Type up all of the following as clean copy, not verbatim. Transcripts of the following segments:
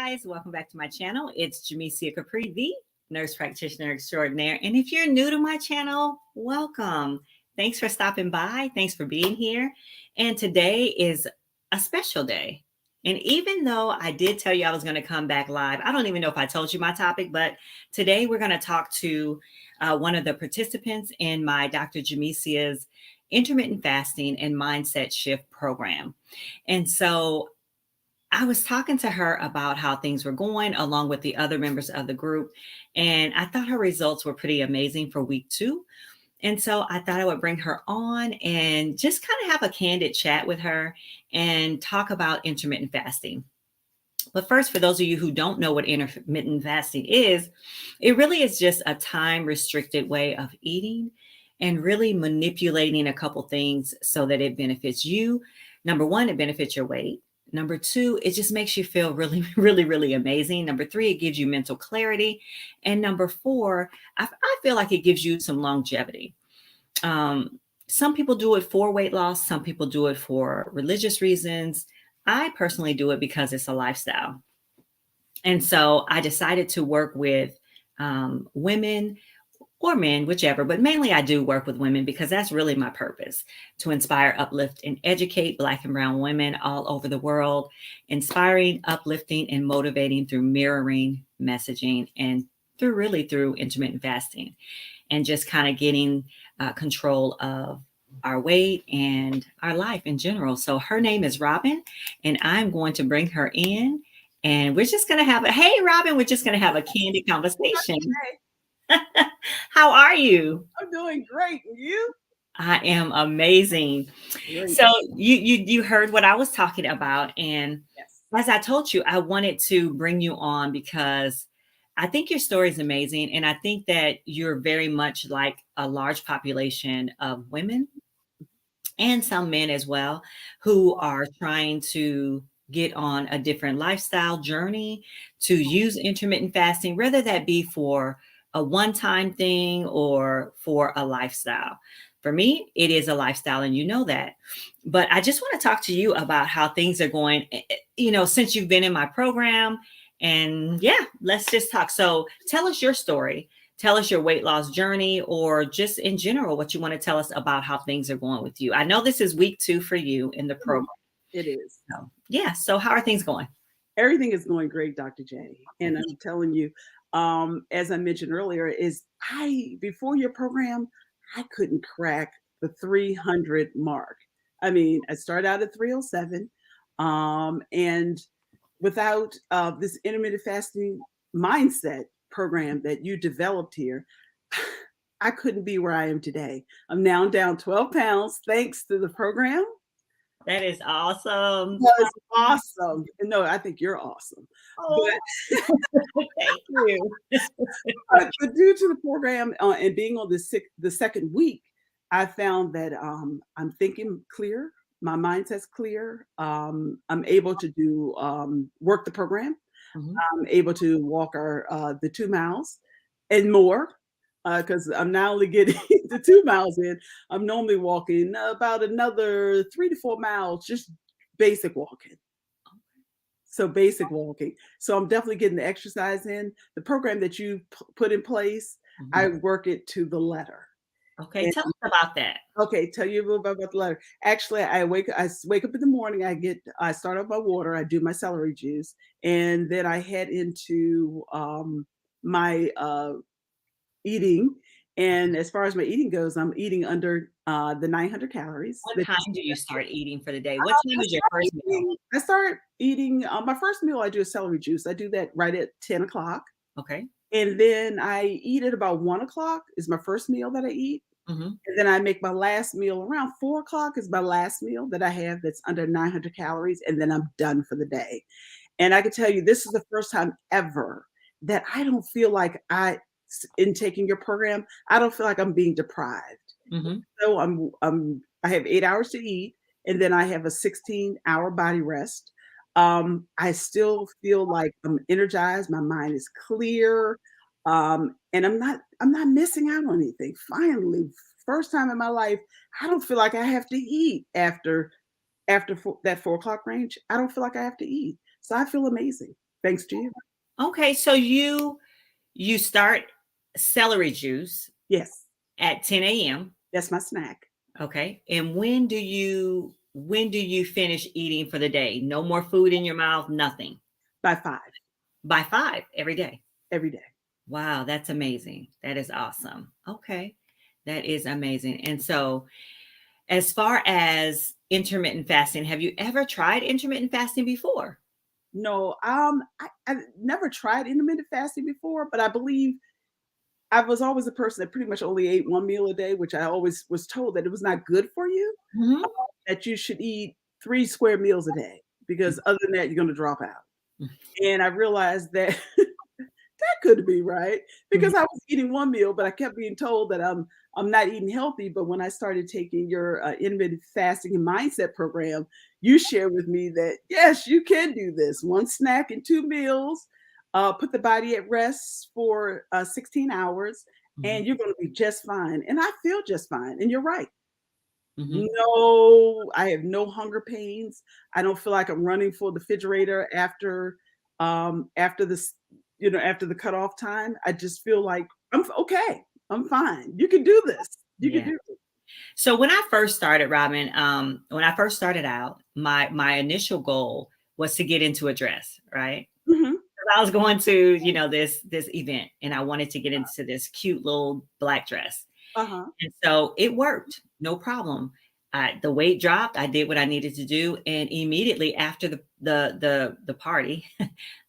guys. Welcome back to my channel. It's Jamesia Capri, the nurse practitioner extraordinaire. And if you're new to my channel, welcome. Thanks for stopping by. Thanks for being here. And today is a special day. And even though I did tell you I was going to come back live, I don't even know if I told you my topic, but today we're going to talk to one of the participants in my Dr. Jamesia's intermittent fasting and mindset shift program. And so I was talking to her about how things were going along with the other members of the group. And I thought her results were pretty amazing for week 2. And so I thought I would bring her on and just kind of have a candid chat with her and talk about intermittent fasting. But first, for those of you who don't know what intermittent fasting is, it really is just a time restricted way of eating and really manipulating a couple things so that it benefits you. Number one, it benefits your weight. Number 2, it just makes you feel really, really, really amazing. Number 3, it gives you mental clarity. And number 4, I feel like it gives you some longevity. Some people do it for weight loss. Some people do it for religious reasons. I personally do it because it's a lifestyle. And so I decided to work with women or men, whichever, but mainly I do work with women because that's really my purpose, to inspire, uplift, and educate Black and brown women all over the world, inspiring, uplifting, and motivating through mirroring messaging and through intermittent fasting and just kind of getting control of our weight and our life in general. So her name is Robyn, and I'm going to bring her in and we're just going to have hey, Robyn, we're just going to have a candid conversation. How are you? I'm doing great. And you? I am amazing. Great. So you heard what I was talking about. And Yes. as I told you, I wanted to bring you on because I think your story is amazing. And I think that you're very much like a large population of women and some men as well who are trying to get on a different lifestyle journey to use intermittent fasting, whether that be for a one-time thing or for a lifestyle. For me, it is a lifestyle, and you know that. But I just want to talk to you about how things are going, since you've been in my program. And yeah, let's just talk. So tell us your story. Tell us your weight loss journey, or just in general, what you want to tell us about how things are going with you. I know this is week 2 for you in the program. It is. So, yeah. So how are things going? Everything is going great, Dr. J. And I'm telling you, as I mentioned earlier, before your program, I couldn't crack the 300 mark. I mean, I started out at 307, and without this intermittent fasting mindset program that you developed here, I couldn't be where I am today. I'm now down 12 pounds thanks to the program. That is awesome. That is awesome. No, I think you're awesome. Oh, thank you. But due to the program and being on the second week, I found that I'm thinking clear. My mindset's clear. I'm able to do work the program. Mhm. I'm able to walk the 2 miles and more because I'm not only getting the 2 miles in, I'm normally walking about another 3 to 4 miles, just basic walking. So basic walking. So I'm definitely getting the exercise in. The program that you put in place, I work it to the letter. Okay, And, tell us about that. okay, tell you a little bit about the letter. Actually, I wake up in the morning. I start off my water. I do my celery juice, and then I head into my eating. And as far as my eating goes, I'm eating under the 900 calories. What time do you start eating for the day? What time is your first meal? I start eating my first meal. I do a celery juice. I do that right at 10 o'clock. Okay. And then I eat at about 1 o'clock is my first meal that I eat. Mm-hmm. And then I make my last meal around 4 o'clock is my last meal that I have that's under 900 calories. And then I'm done for the day. And I can tell you, this is the first time ever that I don't feel like in taking your program, I don't feel like I'm being deprived. Mm-hmm. So I have 8 hours to eat, and then I have a 16-hour body rest. I still feel like I'm energized. My mind is clear, and I'm not missing out on anything. Finally, first time in my life, I don't feel like I have to eat after that 4 o'clock range. I don't feel like I have to eat, so I feel amazing. Thanks to you. Okay, so you start celery juice Yes, at 10 a.m. that's my snack. Okay. And when do you finish eating for the day? No more food in your mouth, nothing. By 5 By 5 every day. every day. Wow, that's amazing. That is awesome. Okay. That is amazing. And so, as far as intermittent fasting, have you ever tried intermittent fasting before? No, I've never tried intermittent fasting before, but I believe I was always a person that pretty much only ate one meal a day, which I always was told that it was not good for you, uh, Mhm. that you should eat 3 square meals a day because other than that, you're gonna drop out. And I realized that that could be right Mhm. because I was eating one meal, but I kept being told that I'm not eating healthy. But when I started taking your intermittent fasting and mindset program, you shared with me that yes, you can do this: one snack and 2 meals, put the body at rest for 16 hours, Mhm. and you're going to be just fine. And I feel just fine. And you're right. Mhm. No, I have no hunger pains. I don't feel like I'm running for the refrigerator after this, after the cutoff time. I just feel like okay. I'm fine. You can do this. You can Yeah. do it. So when I first started, Robin, when I first started out, my initial goal was to get into a dress, right? Mhm. 'Cause I was going to, this event, and I wanted to get into this cute little black dress. Uh-huh. And so it worked, no problem. The weight dropped. I did what I needed to do, and immediately after the party,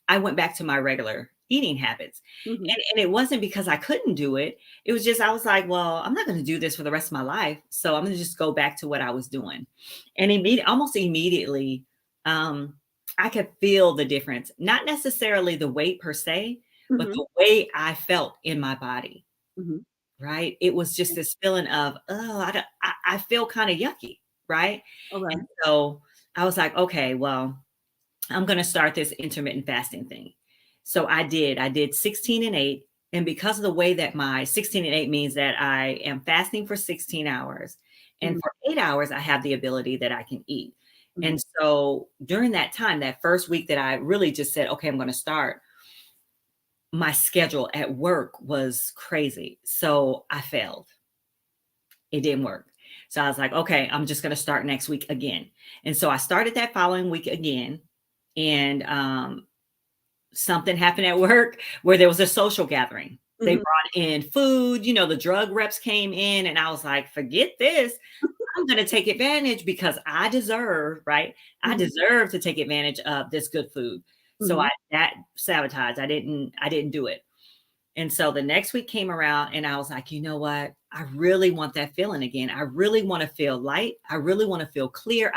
I went back to my regular eating habits. Mhm. And it wasn't because I couldn't do it. It was just I was like, well, I'm not going to do this for the rest of my life, so I'm going to just go back to what I was doing. And almost immediately, um, I could feel the difference. Not necessarily the weight per se, but Mhm. the way I felt in my body. Mhm. Right? It was just this feeling of, "Oh, I feel kinda yucky," right? Okay. And so, I was like, "Okay, well, I'm gonna start this intermittent fasting thing." So I did 16 and 8, and because of the way that my 16 and 8 means that I am fasting for 16 hours, and Mhm. for 8 hours, I have the ability that I can eat. Mhm. And so, during that time, that first week that I really just said, "Okay, I'm gonna start," my schedule at work was crazy, so I failed. It didn't work. So I was like, okay, I'm just going to start next week again. And so I started that following week again. And something happened at work where there was a social gathering. They Mhm. brought in food, the drug reps came in, and I was like, forget this. I'm going to take advantage because I deserve, right? I Mhm. deserve to take advantage of this good food. So I Mhm. that sabotaged. I didn't do it. And so the next week came around and I was like, you know what? I really want that feeling again. I really want to feel light. I really want to feel clear.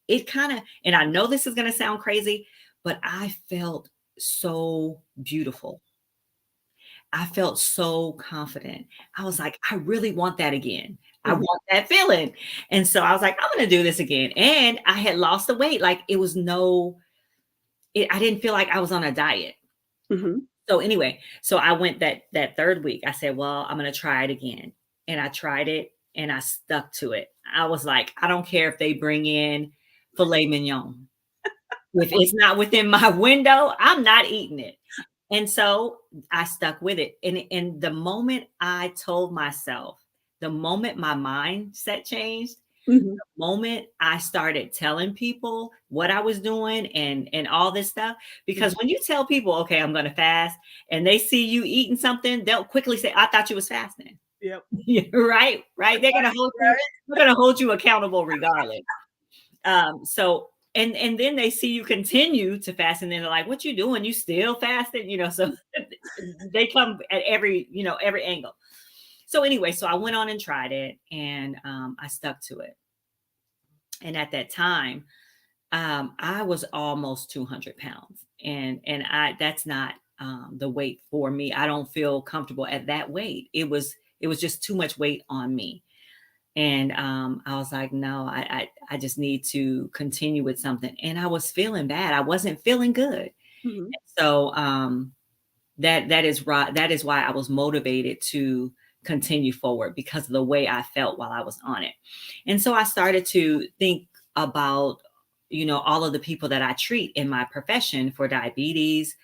It kind of, and I know this is going to sound crazy, but I felt so beautiful. I felt so confident. I was like, I really want that again. I Mhm. want that feeling. And so I was like, I'm going to do this again. And I had lost the weight. Like it was I didn't feel like I was on a diet. Mhm. So anyway, so I went that third week. I said, "Well, I'm gonna try it again." And I tried it and I stuck to it. I was like, I don't care if they bring in filet mignon. If it's not within my window, I'm not eating it. And so I stuck with it. And the moment I told myself, the moment my mindset changed, Mhm. moment I started telling people what I was doing and all this stuff, because Mhm. when you tell people, okay, I'm going to fast, and they see you eating something, they'll quickly say, I thought you was fasting. Yep. Yeah, right. They're going to hold you accountable regardless. So and then they see you continue to fast, and then they're like, what you doing? You still fasting? So they come at every angle. So anyway, so I went on and tried it, and I stuck to it. And at that time, I was almost 200 pounds, and I that's not the weight for me. I don't feel comfortable at that weight. It was just too much weight on me, and I was like, no, I just need to continue with something. And I was feeling bad. I wasn't feeling good. Mhm. So that is right. That is why I was motivated to continue forward because of the way I felt while I was on it. And so I started to think about all of the people that I treat in my profession for diabetes,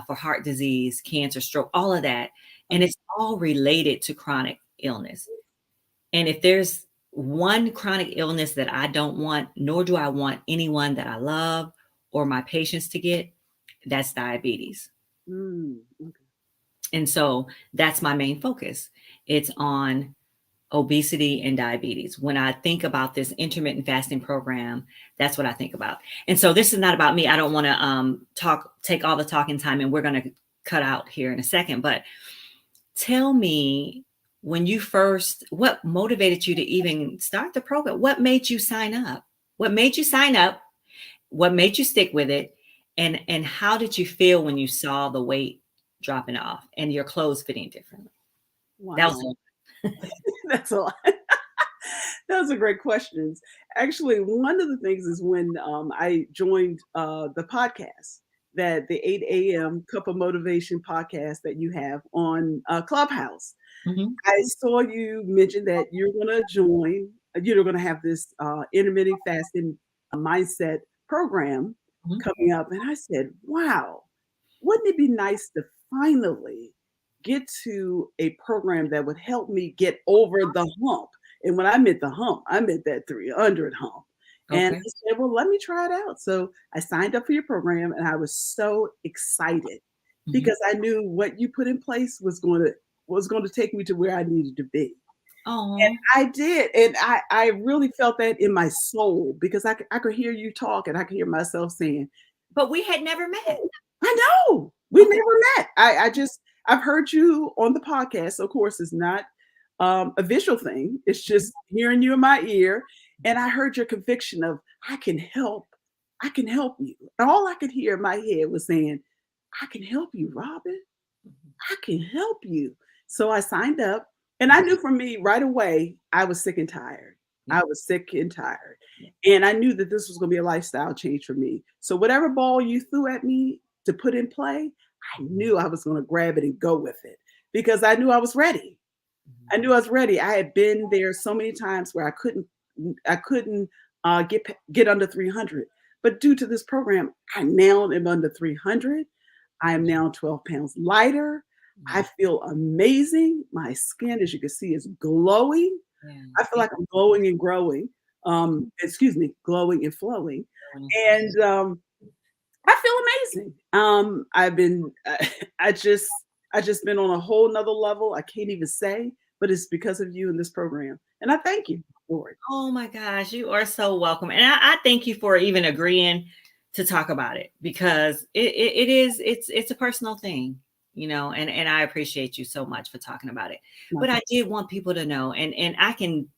for heart disease, cancer, stroke, all of that. And it's all related to chronic illness. And if there's one chronic illness that I don't want, nor do I want anyone that I love or my patients to get, that's diabetes. Okay. And so that's my main focus. It's on obesity and diabetes. When I think about this intermittent fasting program, that's what I think about. And so this is not about me. I don't want to take all the talking time, and we're going to cut out here in a second. But tell me, what motivated you to even start the program? What made you sign up? What made you sign up? What made you stick with it? And how did you feel when you saw the weight dropping off and your clothes fitting differently? Wow. That was That's a lot. Those are great questions. Actually, one of the things is when I joined the podcast, that the 8 a.m. Cup of Motivation podcast that you have on Clubhouse. Mhm. I saw you mention that you're going to join, you're going to have this intermittent fasting mindset program Mhm. coming up. And I said, wow, wouldn't it be nice to finally get to a program that would help me get over the hump? And when I meant the hump, I meant that 300 hump. And Okay. I said, well, let me try it out. So I signed up for your program, and I was so excited Mhm. because I knew what you put in place was going to take me to where I needed to be. And Oh, I did. And I really felt that in my soul, because I could hear you talk, and I could hear myself saying, but we had never met. I know. We Okay. never met. I've heard you on the podcast. Of course, it's not a visual thing. It's just hearing you in my ear. And I heard your conviction of I can help. I can help you. And all I could hear in my head was saying, I can help you, Robyn. I can help you. So I signed up, and I knew for me right away, I was sick and tired. Yeah. I was sick and tired. Yeah. And I knew that this was going to be a lifestyle change for me. So whatever ball you threw at me to put in play, I knew I was going to grab it and go with it because I knew I was ready. I knew I was ready. I had been there so many times where I couldn't get under 300. But due to this program, I now am under 300. I am now 12 pounds lighter. I feel amazing. My skin, as you can see, is glowing. Yeah. I feel like I'm glowing and growing. Glowing and flowing. And I feel amazing. I've been, I just been on a whole nother level. I can't even say, but it's because of you in this program. And I thank you for it. Oh my gosh, you are so welcome. And I thank you for even agreeing to talk about it, because it's a personal thing, and I appreciate you so much for talking about it. But I did want people to know, and I can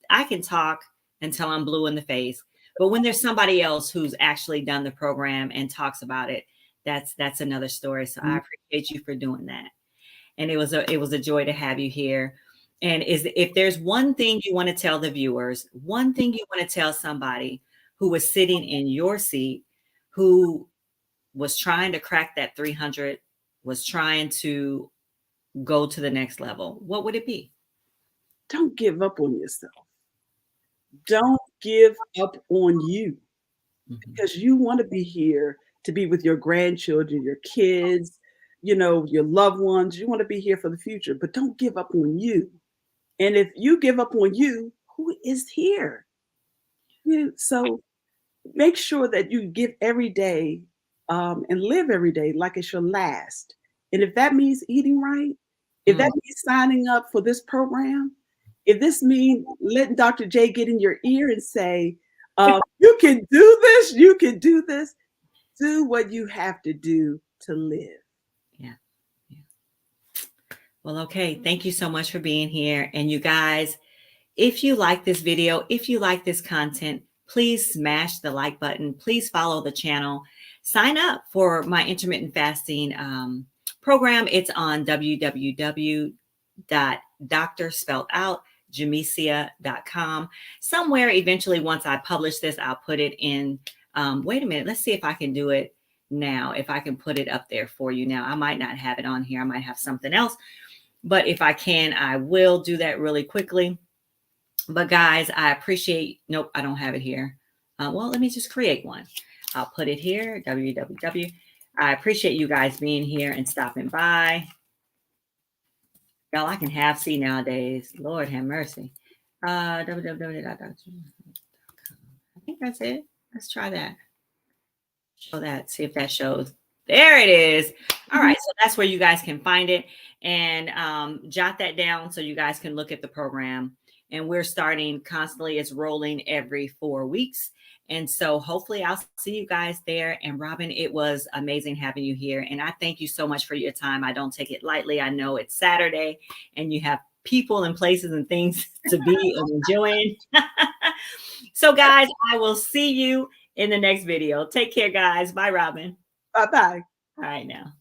talk until I'm blue in the face. But when there's somebody else who's actually done the program and talks about it, that's another story. So I appreciate you for doing that. And it was a joy to have you here. And if there's one thing you want to tell the viewers, one thing you want to tell somebody who was sitting in your seat, who was trying to crack that 300, was trying to go to the next level, what would it be? Don't give up on yourself. Don't give up on you, because you want to be here to be with your grandchildren, your kids, your loved ones. You want to be here for the future, but don't give up on you. And if you give up on you, who is here? So make sure that you give every day and live every day like it's your last. And if that means eating right, if that means signing up for this program, if this means letting Dr. J get in your ear and say, you can do this, you can do this, do what you have to do to live. Yeah. Well, okay. Thank you so much for being here. And you guys, if you like this video, if you like this content, please smash the like button. Please follow the channel. Sign up for my intermittent fasting program. It's on www.drspelledoutjamecia.com. Somewhere eventually, once I publish this, I'll put it in. Wait a minute. Let's see if I can do it now. If I can put it up there for you now. I might not have it on here. I might have something else. But if I can, I will do that really quickly. But guys, I appreciate, nope, I don't have it here. Well, let me just create one. I'll put it here, www. I appreciate you guys being here and stopping by. Y'all, I can half see nowadays. Lord have mercy. www.drjimmy.com. I think that's it. Let's try that. Show that, see if that shows. There it is. All right, so that's where you guys can find it, and jot that down so you guys can look at the program. And we're starting constantly. It's rolling every 4 weeks. And so hopefully I'll see you guys there. And Robyn, it was amazing having you here. And I thank you so much for your time. I don't take it lightly. I know it's Saturday and you have people and places and things to be enjoying. So guys, I will see you in the next video. Take care, guys. Bye, Robyn. Bye-bye. All right now.